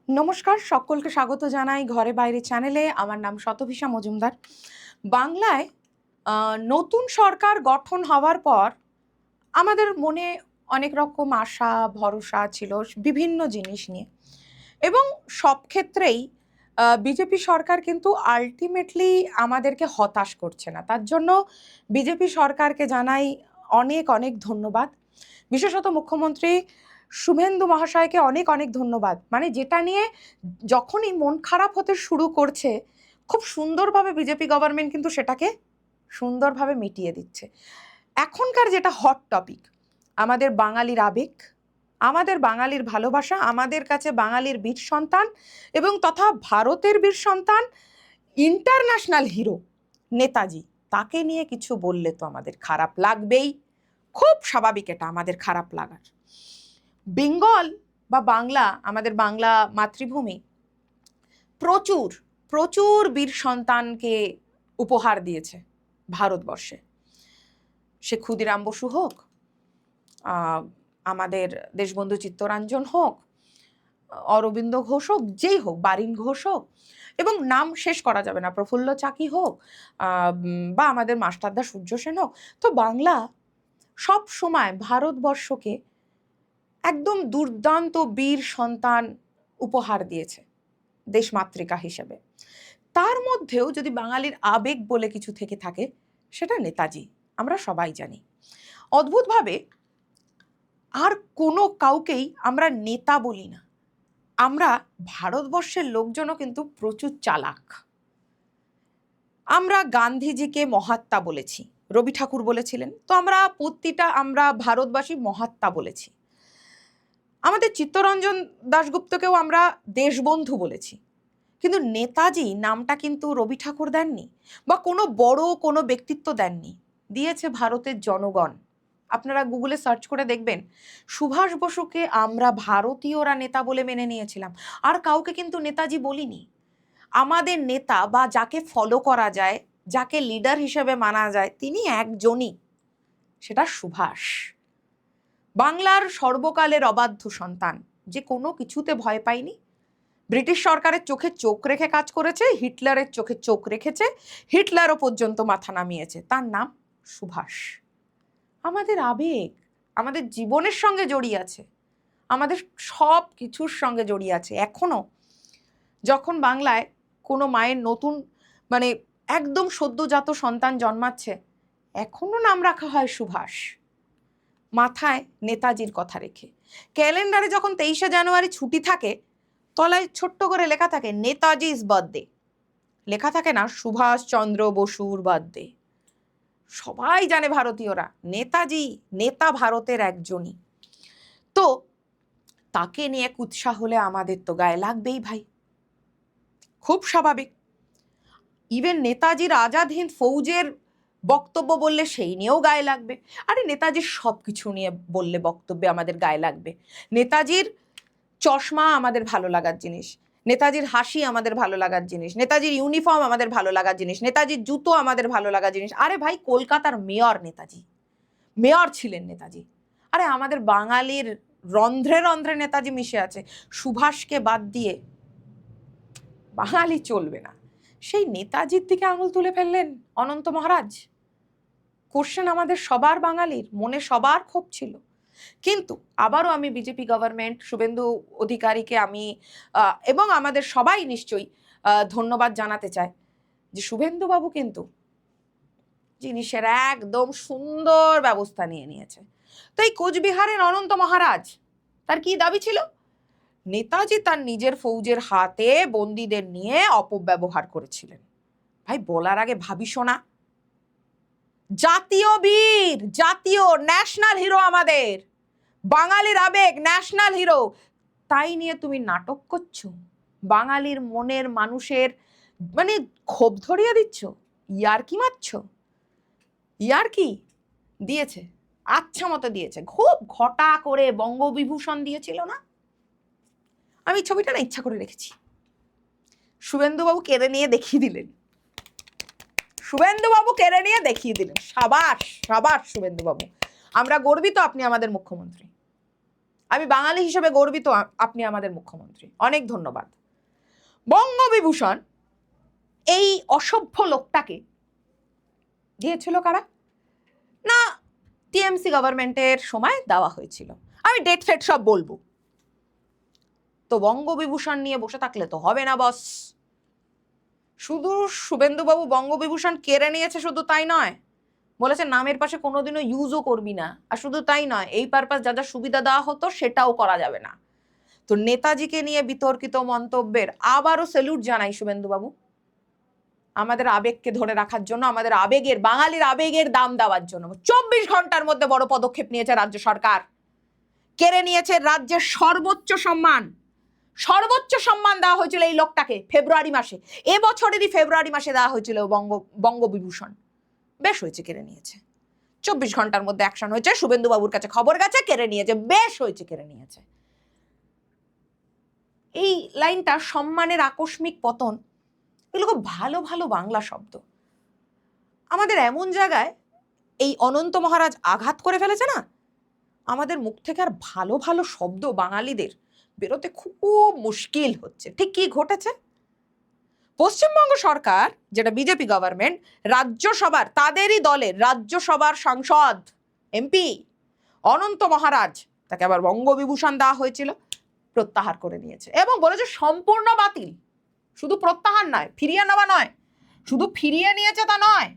নমস্কার, সকলকে স্বাগত জানাই ঘরে বাইরে চ্যানেলে। আমার নাম শতভিষা মজুমদার। বাংলায় নতুন সরকার গঠন হওয়ার পর আমাদের মনে অনেক রকম আশা ভরসা ছিল বিভিন্ন জিনিস নিয়ে, এবং সব ক্ষেত্রেই বিজেপি সরকার কিন্তু আলটিমেটলি আমাদেরকে হতাশ করছে না। তার জন্য বিজেপি সরকারকে জানাই অনেক অনেক ধন্যবাদ। বিশেষত মুখ্যমন্ত্রী শুভেন্দু মহাশয়কে অনেক অনেক ধন্যবাদ। মানে যেটা নিয়ে যখনই মন খারাপ হতে শুরু করছে, খুব সুন্দরভাবে বিজেপি গভর্নমেন্ট কিন্তু সেটাকে সুন্দরভাবে মিটিয়ে দিচ্ছে। এখনকার যেটা হট টপিক, আমাদের বাঙালির আবেগ, আমাদের বাঙালির ভালোবাসা, আমাদের কাছে বাঙালির বীর সন্তান এবং তথা ভারতের বীর সন্তান, ইন্টারন্যাশনাল হিরো নেতাজি, তাকে নিয়ে কিছু বললে তো আমাদের খারাপ লাগবেই। খুব স্বাভাবিক এটা আমাদের খারাপ লাগার। বেঙ্গল বা বাংলা, আমাদের বাংলা মাতৃভূমি প্রচুর প্রচুর বীর সন্তানকে উপহার দিয়েছে ভারতবর্ষে। সে ক্ষুদিরাম বসু হোক, আমাদের দেশবন্ধু চিত্তরঞ্জন হোক, অরবিন্দ ঘোষ হোক, যেই হোক, বারিন ঘোষ হোক, এবং নাম শেষ করা যাবে না, প্রফুল্ল চাকি হোক, বা আমাদের মাস্টারদা সূর্য সেন হোক। তো বাংলা সব সময় ভারতবর্ষকে একদম দুর্দান্ত বীর সন্তান উপহার দিয়েছে দেশমাতৃকা হিসেবে। তার মধ্যেও যদি বাঙালির আবেগ বলে কিছু থেকে থাকে, সেটা নেতাজি, আমরা সবাই জানি। অদ্ভুতভাবে আর কোনো কাউকেই আমরা নেতা বলি না। আমরা ভারতবর্ষের লোকজনও কিন্তু প্রচুর চালাক। আমরা গান্ধীজিকে মহাত্মা বলেছি, রবি ঠাকুর বলেছিলেন, তো আমরা ভারতবাসী মহাত্মা বলেছি। আমাদের চিত্তরঞ্জন দাশগুপ্তকেও আমরা দেশবন্ধু বলেছি। কিন্তু নেতাজি নামটা কিন্তু রবি ঠাকুর দেননি, বা কোনো বড় কোনো ব্যক্তিত্ব দেননি, দিয়েছে ভারতের জনগণ। আপনারা গুগলে সার্চ করে দেখবেন, সুভাষ বসুকে আমরা ভারতীয়রা নেতা বলে মেনে নিয়েছিলাম, আর কাউকে কিন্তু নেতাজি বলিনি। আমাদের নেতা বা যাকে ফলো করা যায়, যাকে লিডার হিসেবে মানা যায়, তিনি একজনই, সেটা সুভাষ। বাংলার সর্বকালের অবাধ্য সন্তান, যে কোনো কিছুতে ভয় পায়নি, ব্রিটিশ সরকারের চোখে চোখ রেখে কাজ করেছে, হিটলারের চোখে চোখ রেখেছে, হিটলারও পর্যন্ত মাথা নামিয়েছে, তার নাম সুভাষ। আমাদের আবেগ আমাদের জীবনের সঙ্গে জড়িয়ে আছে, আমাদের সব কিছুর সঙ্গে জড়িয়ে আছে। এখনো যখন বাংলায় কোনো মায়ের নতুন, মানে একদম সদ্যজাত সন্তান জন্মাচ্ছে, এখনো নাম রাখা হয় সুভাষ, মাথায় নেতাজির কথা রেখে। ক্যালেন্ডারে যখন 23শে জানুয়ারি ছুটি থাকে, তলায় ছোট্ট করে লেখা থাকে নেতাজি's বার্থডে, লেখা থাকে না সুভাষ চন্দ্র বসুর বার্থডে। সবাই জানে ভারতীয়রা নেতাজি নেতা ভারতের একজনই। তো তাকে নিয়ে কুৎসা হলে আমাদের তো গায়ে লাগবেই ভাই, খুব স্বাভাবিক। ইভেন নেতাজির আজাদ হিন্দ ফৌজের বক্তব্য বললে সেই নিয়েও গায়ে লাগবে। আরে নেতাজির সব কিছু নিয়ে বললে বক্তব্যে আমাদের গায়ে লাগবে। নেতাজির চশমা আমাদের ভালো লাগার জিনিস, নেতাজির হাসি আমাদের ভালো লাগার জিনিস, নেতাজির ইউনিফর্ম আমাদের ভালো লাগার জিনিস, নেতাজির জুতো আমাদের ভালো লাগার জিনিস। আরে ভাই, কলকাতার মেয়র নেতাজি, মেয়র ছিলেন নেতাজি। আরে আমাদের বাঙালির রন্ধ্রে রন্ধ্রে নেতাজি মিশে আছে। সুভাষকে বাদ দিয়ে বাঙালি চলবে না। সেই নেতাজির দিকে আঙুল তুলে ফেললেন অনন্ত মহারাজ। কোশ্চেন আমাদের সবার, বাঙালির মনে সবার ক্ষোভ ছিল। কিন্তু আবারও আমি বিজেপি গভর্নমেন্ট, শুভেন্দু অধিকারীকে আমি এবং আমাদের সবাই নিশ্চয়ই ধন্যবাদ জানাতে চাই যে শুভেন্দুবাবু কিন্তু জিনিসের একদম সুন্দর ব্যবস্থা নিয়ে নিয়েছে। তো এই কোচবিহারের অনন্ত মহারাজ, তার কি দাবি ছিল? নেতাজি তার নিজের ফৌজের হাতে বন্দীদের নিয়ে অপব্যবহার করেছিলেন। ভাই, বলার আগে ভাবি শোনা। জাতীয় বীর, জাতীয় ন্যাশনাল হিরো, আমাদের বাঙালির আবেগ, ন্যাশনাল হিরো, তাই নিয়ে তুমি নাটক করছো, বাঙালির মনের মানুষের মানে ক্ষোভ ধরিয়ে দিচ্ছ, ইয়ার্কি মারছ। ইয়ার্কি দিয়েছে, আচ্ছা মতো দিয়েছে, খুব ঘটা করে বঙ্গবিভূষণ দিয়েছিল না? আমি ছবিটা না ইচ্ছা করে রেখেছি। শুভেন্দুবাবু কেড়ে নিয়ে দেখিয়ে দিলেন, শুভেন্দুবাবু কেড়ে নিয়ে দেখিয়ে দিলেন। সাবাস সাবাস শুভেন্দুবাবু, আমরা গর্বিত, আপনি আমাদের মুখ্যমন্ত্রী। আমি বাঙালি হিসেবে গর্বিত, আপনি আমাদের মুখ্যমন্ত্রী, অনেক ধন্যবাদ। বঙ্গবিভূষণ এই অসভ্য লোকটাকে দিয়েছিল কারা? না, টিএমসি গভর্নমেন্টের সময় দেওয়া হয়েছিল। আমি ডেট ফেট সব বলবো। তো বঙ্গবিভূষণ নিয়ে বসে থাকলে তো হবে না বস। শুধু শুভেন্দুবাবু বঙ্গবিভূষণ কেড়ে নিয়েছে শুধু তাই নয়, বলেছে নামের পাশে কোনোদিনও ইউজও করবি না। আর শুধু তাই নয়, এই পারপাস যা যা সুবিধা দেওয়া হতো সেটাও করা যাবে না। তো নেতাজিকে নিয়ে বিতর্কিত মন্তব্যের আবারও স্যালুট জানাই শুভেন্দুবাবু, আমাদের আবেগকে ধরে রাখার জন্য, আমাদের আবেগের, বাঙালির আবেগের দাম দেওয়ার জন্য 24 ঘন্টার মধ্যে বড় পদক্ষেপ নিয়েছে রাজ্য সরকার। কেড়ে নিয়েছে রাজ্যের সর্বোচ্চ সম্মান। সর্বোচ্চ সম্মান দেওয়া হয়েছিল এই লোকটাকে ফেব্রুয়ারি মাসে, এবছরেরই ফেব্রুয়ারি মাসে দেওয়া হয়েছিল বঙ্গবিভূষণ। বেশ হয়েছে কেড়ে নিয়েছে। 24 ঘন্টার মধ্যে অ্যাকশন হয়েছে, শুভেন্দুবাবুর কাছে খবর গেছে, কেড়ে নিয়েছে। বেশ হয়েছে কেড়ে নিয়েছে। এই লাইনটা সম্মানের আকস্মিক পতন, এগুলো খুব ভালো ভালো বাংলা শব্দ। আমাদের এমন জায়গায় এই অনন্ত মহারাজ আঘাত করে ফেলেছে না, আমাদের মুখ থেকে আর ভালো ভালো শব্দ বাঙালিদের বেরোতে খুব মুশকিল হচ্ছে। ঠিক কি ঘটেছে? পশ্চিমবঙ্গ সরকার, যেটা বিজেপি গভর্নমেন্ট, রাজ্যসভার, তাদেরই দলের রাজ্যসভার সাংসদ এমপি অনন্ত মহারাজ, তাকে আবার বঙ্গবিভূষণ দেওয়া হয়েছিল, প্রত্যাহার করে নিয়েছে এবং বলেছে সম্পূর্ণ বাতিল। শুধু প্রত্যাহার নয়, ফিরিয়ে নেওয়া নয়, শুধু ফিরিয়ে নিয়েছে তা নয়,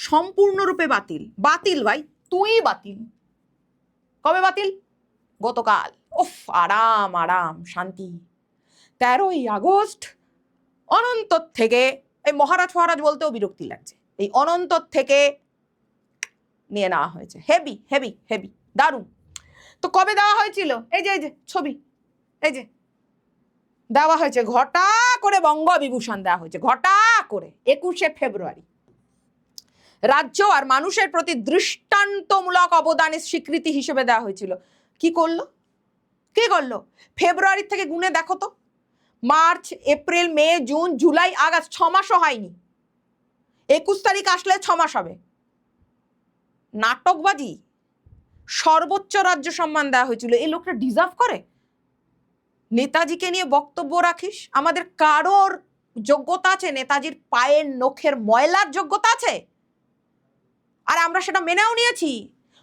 সম্পূর্ণরূপে বাতিল। বাতিল ভাই, তুই বাতিল। কবে বাতিল? গতকাল। উফ, আরাম আরাম, শান্তি। 13ই আগস্ট অনন্ত থেকে, এই মহারাজ ফহারাজ বলতেও বিরক্তি লাগছে, এই অনন্ত থেকে নিয়ে নেওয়া হয়েছে। হেভি হেভি হেভি, দারুণ। তো কবে দেওয়া হয়েছিল? এই যে ছবি, এই যে দেওয়া হয়েছে, ঘটা করে বঙ্গবিভূষণ দেওয়া হয়েছে, ঘটা করে 21শে ফেব্রুয়ারি। রাজ্য আর মানুষের প্রতি দৃষ্টান্তমূলক অবদানের স্বীকৃতি হিসেবে দেওয়া হয়েছিল। কি করলো? কি করলো? ফেব্রুয়ারি থেকে গুনে দেখো তো, মার্চ, এপ্রিল, মে, জুন, জুলাই, আগস্ট, 6 মাসও হয়নি। 21 তারিখ আসলে 6 মাস হবে। নাটকবাজি। সর্বোচ্চ রাজ্য সম্মান দেওয়া হয়েছিল। এই লোকটা ডিজার্ভ করে? নেতাজিকে নিয়ে বক্তব্য রাখিস? আমাদের কারোর যোগ্যতা আছে নেতাজির পায়ের নখের ময়লার যোগ্যতা আছে? আর আমরা সেটা মেনেও নিয়েছি,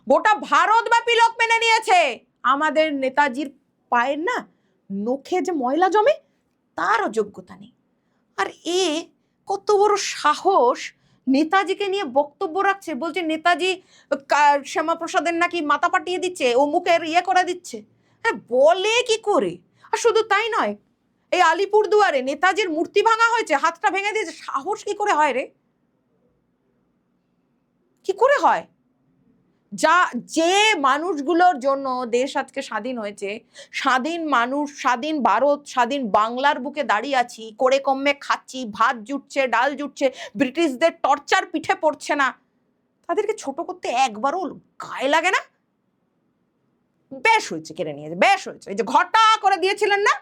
গোটা ভারতব্যাপী লোক মেনে নিয়েছে। আমাদের নেতাজির পায়ের না নখে যে ময়লা জমে, তারও যোগ্যতা নেই। আর এ কত বড় সাহস, নেতাজিকে নিয়ে বক্তব্য রাখছে, বলছে নেতাজি শ্যামাপ্রসাদের নাকি মাথা পাঠিয়ে দিচ্ছে, ও মুখের ইয়ে করে দিচ্ছে। হ্যাঁ, বলে কি করে? আর শুধু তাই নয়, এই আলিপুরদুয়ারে নেতাজির মূর্তি ভাঙা হয়েছে, হাতটা ভেঙে দিয়েছে। সাহস কি করে হয় রে? কি করে হয়? যা যে মানুষগুলোর জন্য দেশ আজকে স্বাধীন হয়েছে, স্বাধীন মানুষ, স্বাধীন ভারত, স্বাধীন বাংলার বুকে দাঁড়িয়ে আছি, করে কমে খাচ্ছি, ভাত জুটছে, ডাল জুটছে, ব্রিটিশদের টর্চার পিঠে পড়ছে না, তাদেরকে ছোট করতে একবারও গায়ে লাগে না? বেশ হয়েছে কেড়ে নিয়েছে, বেশ হয়েছে। এই যে ঘটা করে দিয়েছিলেন না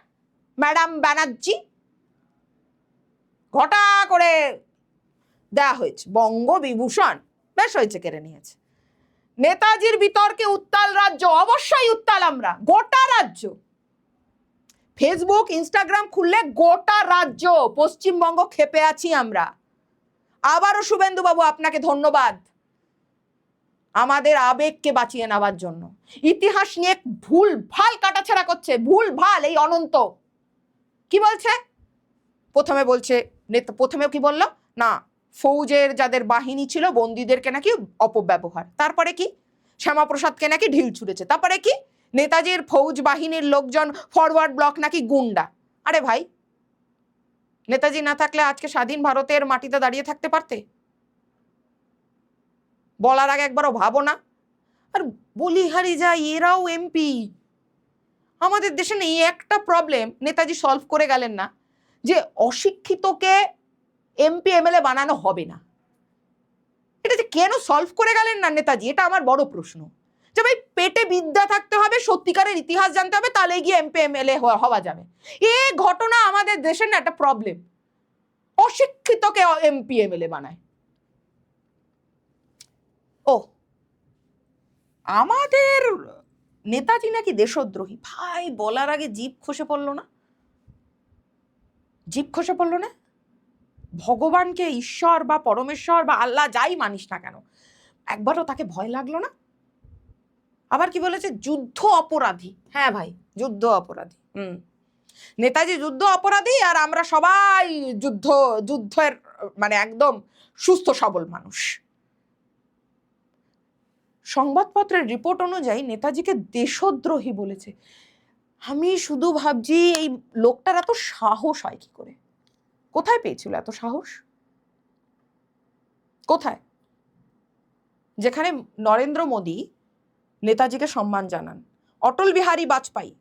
ম্যাডাম ব্যানার্জি, ঘটা করে দেয়া হয়েছে বঙ্গবিভূষণ, বেশ হয়েছে কেড়ে নিয়েছে। নেতাজির বিতর্কে উত্তাল রাজ্য, অবশ্যই উত্তাল আমরা, গোটা রাজ্য। ফেসবুক, ইনস্টাগ্রাম খুললে গোটা রাজ্য, পশ্চিমবঙ্গ ক্ষেপে আছি আমরা। আবারও শুভেন্দুবাবু আপনাকে ধন্যবাদ, আমাদের আবেগকে বাঁচিয়ে নেওয়ার জন্য। ইতিহাস নিয়ে ভুল ভাল কাটাছেড়া করছে, ভুল ভাল। এই অনন্ত কি বলছে? প্রথমেও কি বললো না, ফৌজের যাদের বাহিনী ছিল বন্দীদেরকে নাকি অপব্যবহার। তারপরে কি? শ্যামাপ্রসাদকে নাকি ঢিল ছুঁড়েছে। তারপরে কি? নেতাজির ফৌজ বাহিনীর লোকজন ফরওয়ার্ড ব্লক নাকি গুন্ডা। আরে ভাই, নেতাজি না থাকলে আজকে স্বাধীন ভারতের মাটিতে দাঁড়িয়ে থাকতে পারতে? বলার আগে একবারও ভাবো না? আর বলিহারি যা, এরাও এমপি। আমাদের দেশে এই একটা প্রবলেম নেতাজি সলভ করে গেলেন না, যে অশিক্ষিতকে এমপি এমএলএ বানানো হবে না। এটা যে কেন সলভ করে গেলেন না নেতাজি, এটা আমার বড় প্রশ্ন। যে ভাই, পেটে বিদ্যা থাকতে হবে, সত্যিকারের ইতিহাস জানতে হবে, তাহলে গিয়ে এমপি এমএলএ হওয়া যাবে। এই ঘটনা আমাদের দেশের না একটা প্রবলেম, অশিক্ষিতকে এমপি এমএলএ বানায়। ও, আমাদের নেতাজি নাকি দেশদ্রোহী। ভাই বলার আগে জিভ খসে পড়লো না? জিভ খসে পড়লো না? ভগবানকে, ঈশ্বর বা পরমেশ্বর বা আল্লাহ যাই মানিস না কেন, একবারও তাকে ভয় লাগলো না? আবার কি বলেছে? যুদ্ধ অপরাধী। হ্যাঁ ভাই, যুদ্ধ অপরাধী। নেতাজি যুদ্ধ অপরাধী, আর আমরা সবাই যুদ্ধের মানে একদম সুস্থ সবল মানুষ। সংবাদপত্রের রিপোর্ট অনুযায়ী নেতাজিকে দেশদ্রোহী বলেছে। আমি শুধু ভাবছি এই লোকটার এত সাহস হয় কি করে? কোথায় পেয়েছিল এত সাহস? কোথায়? যেখানে নরেন্দ্র মোদী নেতাজিকে সম্মান জানান, অটল বিহারী বাজপেয়ী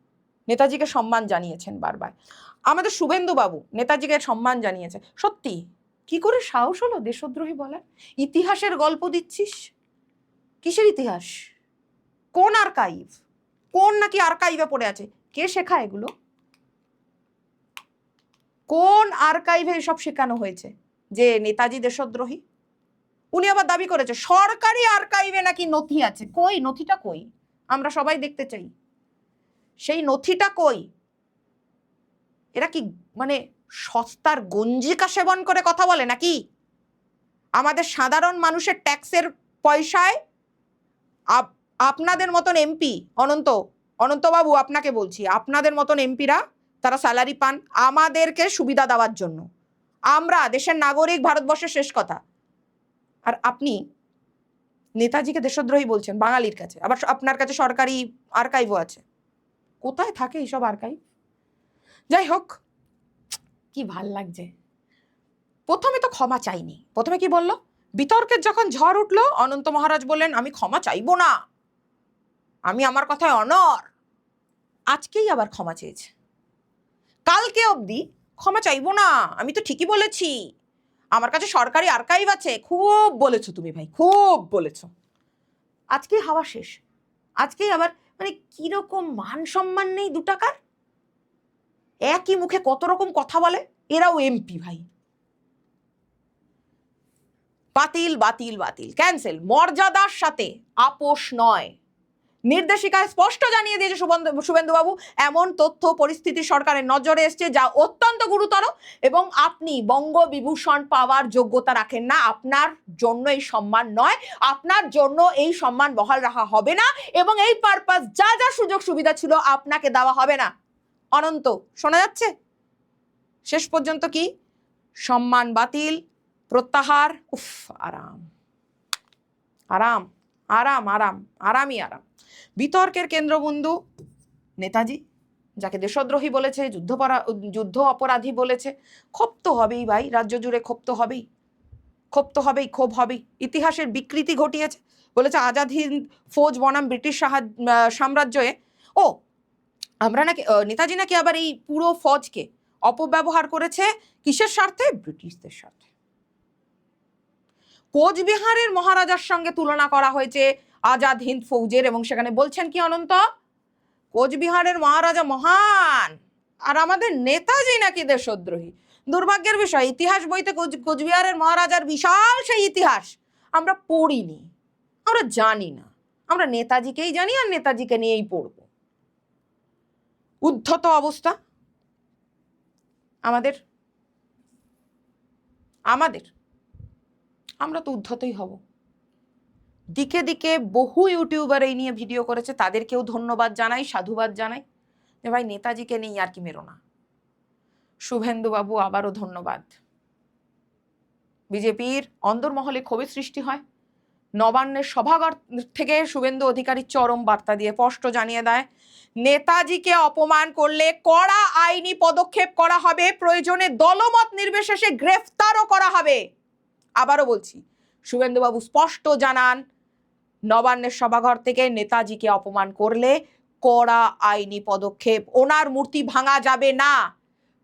নেতাজিকে সম্মান জানিয়েছেন বারবার, আমাদের শুভেন্দু বাবু নেতাজিকে সম্মান জানিয়েছে। সত্যি কি করে সাহস হলো দেশদ্রোহী বলার? ইতিহাসের গল্প দিচ্ছিস? কিসের ইতিহাস? কোন আর্কাইভ? কোন নাকি আর্কাইভে পড়ে আছে? কে শেখায় এগুলো? কোন আর্কাইভে এসব শেখানো হয়েছে যে নেতাজি দেশদ্রোহী? উনি আবার দাবি করেছে সরকারি আর্কাইভে নাকি নথি আছে। কই নথিটা? কই? আমরা সবাই দেখতে চাই সেই নথিটা। কই? এরা কি মানে সস্তার গঞ্জিকা সেবন করে কথা বলে নাকি? আমাদের সাধারণ মানুষের ট্যাক্সের পয়সায় আপনাদের মতন এমপি, অনন্তবাবু আপনাকে বলছি, আপনাদের মতন এমপিরা তারা স্যালারি পান আমাদেরকে সুবিধা দেওয়ার জন্য। আমরা দেশের নাগরিক, ভারতবর্ষের শেষ কথা। আর আপনি নেতাজিকে দেশদ্রোহী বলছেন বাঙালির কাছে, আবার আপনার কাছে সরকারি আর্কাইভও আছে। কোথায় থাকে এইসব আর্কাইভ? যাই হোক, কি ভাল লাগছে। প্রথমে তো ক্ষমা চাইনি। প্রথমে কি বললো? বিতর্কের যখন ঝড় উঠলো, অনন্ত মহারাজ বললেন আমি ক্ষমা চাইবো না, আমি আমার কথায় অনড়। আজকেই আবার ক্ষমা চেয়েছে। কালকে অবধি ক্ষমা চাইবো না, আমি তো ঠিকই বলেছি, আমার কাছে সরকারি আর্কাইভ আছে। খুব বলেছো তুমি ভাই, খুব বলেছো। আজকেই হাওয়া শেষ। আজকেই আবার মানে কিরকম মান সম্মান নেই দু টাকার। একই মুখে কত রকম কথা বলে। এরাও এমপি ভাই। বাতিল বাতিল বাতিল, ক্যান্সেল। মর্যাদার সাথে আপোষ নয়। নির্দেশিকায় স্পষ্ট জানিয়ে দিয়েছে শুভেন্দুবাবু, এমন তথ্য পরিস্থিতি সরকারের নজরে এসছে যা অত্যন্ত গুরুতর, এবং আপনি বঙ্গবিভূষণ পাওয়ার যোগ্যতা রাখেন না। আপনার জন্য এই সম্মান নয়, আপনার জন্য এই সম্মান বহাল রাখা হবে না, এবং এই পারপাস যা যা সুযোগ সুবিধা ছিল আপনাকে দেওয়া হবে না। অনন্ত, শোনা যাচ্ছে? শেষ পর্যন্ত কি? সম্মান বাতিল, প্রত্যাহার। উফ, আরাম আরাম আরাম আরাম, আরামই আরাম। বিতর্কের কেন্দ্রবিন্দু নেতাজি, যাকে দেশদ্রোহী বলেছে, যুদ্ধ অপরাধী বলেছে। ক্ষোভ তো হবেই ভাই, রাজ্য জুড়ে ক্ষোভ তো হবেই, ক্ষোভ তো হবেই, ক্ষোভ হবেই। ইতিহাসের বিকৃতি ঘটিয়েছে। বলেছে আজাদ হিন্দ ফৌজ বনাম ব্রিটিশ সাম্রাজ্যে। ও, আমরা নাকি নেতাজি নাকি আবার এই পুরো ফৌজকে অপব্যবহার করেছে কিসের স্বার্থে? ব্রিটিশদের স্বার্থে। কোচবিহারের মহারাজার সঙ্গে তুলনা করা হয়েছে আজাদ হিন্দ ফৌজের, এবং সেখানে বলছেন কি অনন্ত? কোচবিহারের মহারাজা মহান, আর আমাদের নেতাজি নাকি দেশদ্রোহী। দুর্ভাগ্যের বিষয়, ইতিহাস বইতে কোচবিহারের মহারাজার বিশাল সেই ইতিহাস আমরা পড়িনি, আমরা জানি না। আমরা নেতাজিকেই জানি, আর নেতাজিকে নিয়েই পড়ব। উদ্ধত অবস্থা আমাদের। আমরা তো উদ্ধতই হব। দিকে দিকে বহু ইউটিউবার এই নিয়ে ভিডিও করেছে, তাদেরকেও ধন্যবাদ জানাই, সাধুবাদ জানাই যে ভাই নেতাজিকে নেই আর কি মেরো না। শুভেন্দু বাবু আবারও ধন্যবাদ। বিজেপির অন্দরমহলে ক্ষোভের সৃষ্টি হয়। নবান্নের সভাঘর থেকে শুভেন্দু অধিকারী চরম বার্তা দিয়ে স্পষ্ট জানিয়ে দেয় নেতাজিকে অপমান করলে কড়া আইনি পদক্ষেপ করা হবে, প্রয়োজনে দলমত নির্বিশেষে গ্রেফতারও করা হবে। আবারও বলছি, শুভেন্দুবাবু স্পষ্ট জানান নবান্নের সভাঘর থেকে নেতাজিকে অপমান করলে কড়া আইনি পদক্ষেপ, ওনার মূর্তি ভাঙা যাবে না,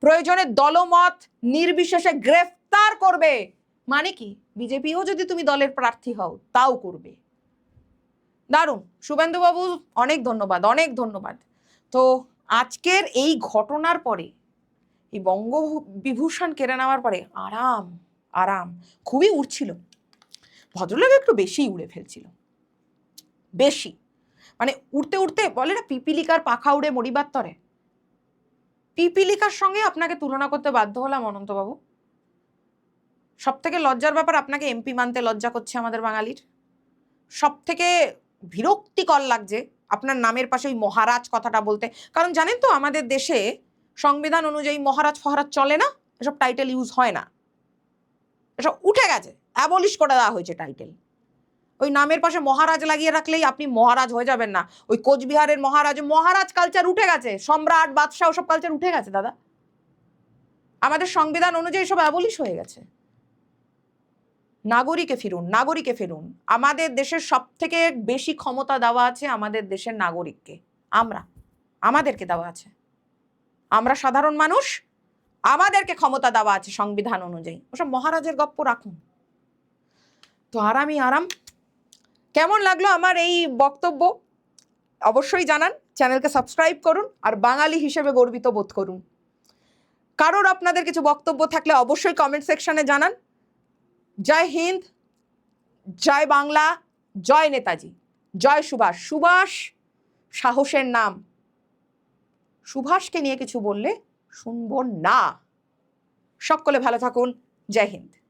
প্রয়োজনে দলমত নির্বিশেষে গ্রেফতার করবে। মানে কি? বিজেপিও যদি তুমি দলের প্রার্থী হও তাও করবে। দারুণ শুভেন্দুবাবু, অনেক ধন্যবাদ, অনেক ধন্যবাদ। তো আজকের এই ঘটনার পরে, এই বঙ্গবিভূষণ কেড়ে নেওয়ার পরে আরাম আরাম খুবই উড়ছিল। ভদ্রলোক একটু বেশি উড়ে ফেলছিল, বেশি। মানে উড়তে উড়তে বলে না পিপিলিকার পাখা উড়ে মরিবার তরে, পিপিলিকার সঙ্গে আপনাকে তুলনা করতে বাধ্য হলাম অনন্তবাবু। সব থেকে লজ্জার ব্যাপার, আপনাকে এমপি মানতে লজ্জা করছে আমাদের বাঙালির। সব থেকে বিরক্তিকর লাগছে আপনার নামের পাশে ওই মহারাজ কথাটা বলতে। কারণ জানেন তো আমাদের দেশে সংবিধান অনুযায়ী মহারাজ ফহারাজ চলে না, এসব টাইটেল ইউজ হয় না, এসব উঠে গেছে, অ্যাবলিশ করে দেওয়া হয়েছে টাইটেল। ওই নামের পাশে মহারাজ লাগিয়ে রাখলেই আপনি মহারাজ হয়ে যাবেন না। ওই কোচবিহারের মহারাজ কালচার উঠে গেছে, সম্রাট বাদশাহ ওসব কালচার উঠে গেছে দাদা। আমাদের সংবিধান অনুযায়ী সব অ্যাবলিশ হয়ে গেছে। নাগরিকে ফিরুন। আমাদের দেশের সব থেকে বেশি ক্ষমতা দেওয়া আছে আমাদের দেশের নাগরিককে, আমাদেরকে দেওয়া আছে। আমরা সাধারণ মানুষ, আমাদেরকে ক্ষমতা দেওয়া আছে সংবিধান অনুযায়ী। ওসব মহারাজের গপ্প রাখুন তো। আরাম। কেমন লাগলো আমার এই বক্তব্য অবশ্যই জানান, চ্যানেলকে সাবস্ক্রাইব করুন, আর বাঙালি হিসেবে গর্বিত বোধ করুন। কারোর আপনাদের কিছু বক্তব্য থাকলে অবশ্যই কমেন্ট সেকশনে জানান। জয় হিন্দ, জয় বাংলা, জয় নেতাজি, জয় সুভাষ। সুভাষ সাহসের নাম, সুভাষকে নিয়ে কিছু বললে শুনবো না। সকলে ভালো থাকুন, জয় হিন্দ।